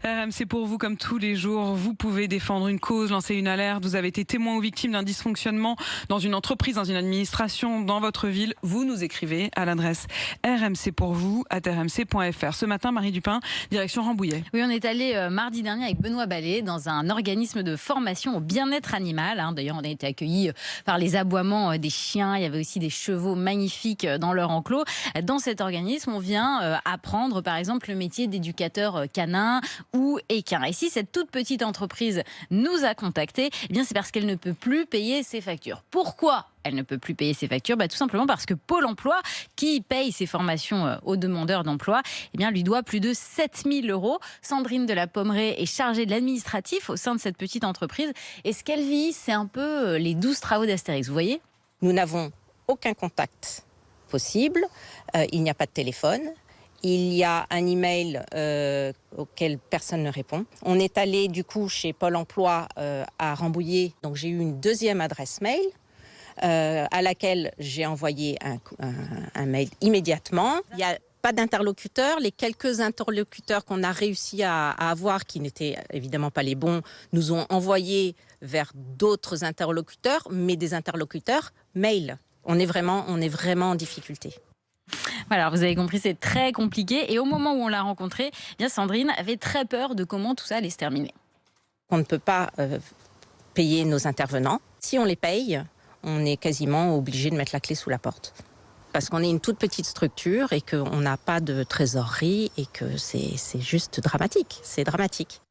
RMC pour vous, comme tous les jours, vous pouvez défendre une cause, lancer une alerte. Vous avez été témoin ou victime d'un dysfonctionnement dans une entreprise, dans une administration, dans votre ville. Vous nous écrivez à l'adresse rmcpourvous@rmc.fr. Ce matin, Marie Dupin, direction Rambouillet. Oui, on est allé mardi dernier avec Benoît Ballet dans un organisme de formation au bien-être animal. D'ailleurs, on a été accueillis par les aboiements des chiens. Il y avait aussi des chevaux magnifiques dans leur enclos. Dans cet organisme, on vient apprendre, par exemple, le métier d'éducateur canin ou équin. Et si cette toute petite entreprise nous a contactés, eh bien c'est parce qu'elle ne peut plus payer ses factures. Pourquoi elle ne peut plus payer ses factures? Tout simplement parce que Pôle emploi, qui paye ses formations aux demandeurs d'emploi, eh bien lui doit plus de 7 000 €. Sandrine de la Pommeraye est chargée de l'administratif au sein de cette petite entreprise. Et ce qu'elle vit, c'est un peu les 12 travaux d'Astérix. Vous voyez ? Nous n'avons aucun contact possible. Il n'y a pas de téléphone. Il y a un email auquel personne ne répond. On est allé du coup chez Pôle emploi à Rambouillet. Donc j'ai eu une deuxième adresse mail à laquelle j'ai envoyé un mail immédiatement. Il n'y a pas d'interlocuteur. Les quelques interlocuteurs qu'on a réussi à avoir, qui n'étaient évidemment pas les bons, nous ont envoyés vers d'autres interlocuteurs, mais des interlocuteurs mail. On est vraiment en difficulté. Voilà, vous avez compris, c'est très compliqué. Et au moment où on l'a rencontrée, eh bien Sandrine avait très peur de comment tout ça allait se terminer. On ne peut pas payer nos intervenants. Si on les paye, on est quasiment obligé de mettre la clé sous la porte. Parce qu'on est une toute petite structure et qu'on n'a pas de trésorerie et que c'est juste dramatique. C'est dramatique.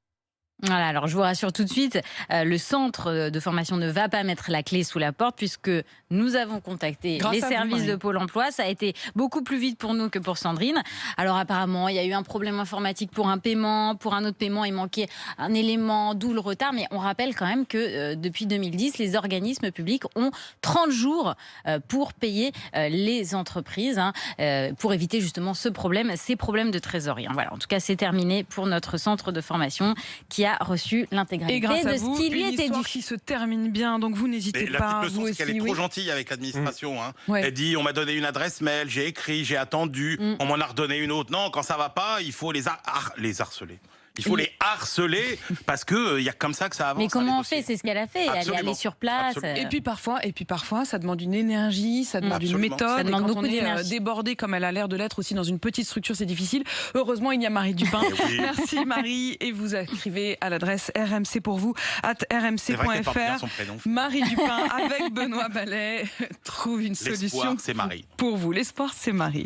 Voilà, alors je vous rassure tout de suite, le centre de formation ne va pas mettre la clé sous la porte puisque nous avons contacté les services de Pôle emploi. Ça a été beaucoup plus vite pour nous que pour Sandrine. Alors apparemment, il y a eu un problème informatique pour un paiement, pour un autre paiement, il manquait un élément, d'où le retard. Mais on rappelle quand même que depuis 2010, les organismes publics ont 30 jours pour payer les entreprises, pour éviter justement ces problèmes de trésorerie. Voilà, en tout cas, c'est terminé pour notre centre de formation qui a reçu l'intégralité de ce qui lui était dû. Qui se termine bien, donc vous n'hésitez pas. La leçon, c'est qu'elle est trop gentille avec l'administration. Ouais. Elle dit, on m'a donné une adresse mail, j'ai écrit, j'ai attendu, on m'en a redonné une autre. Non, quand ça va pas, il faut les harceler. Il faut les harceler parce que y a comme ça que ça avance. Mais comment on fait? C'est ce qu'elle a fait. Elle est allée sur place. Et puis parfois, ça demande une énergie, ça demande une méthode. Ça demande beaucoup d'énergie. d'énergie. Débordé comme elle a l'air de l'être aussi dans une petite structure, c'est difficile. Heureusement, il y a Marie Dupin. Oui. Merci Marie. Et vous écrivez à l'adresse rmcpourvous@rmc.fr. Marie Dupin avec Benoît Ballet trouve une solution. L'espoir, c'est Marie. Pour vous, l'espoir, c'est Marie.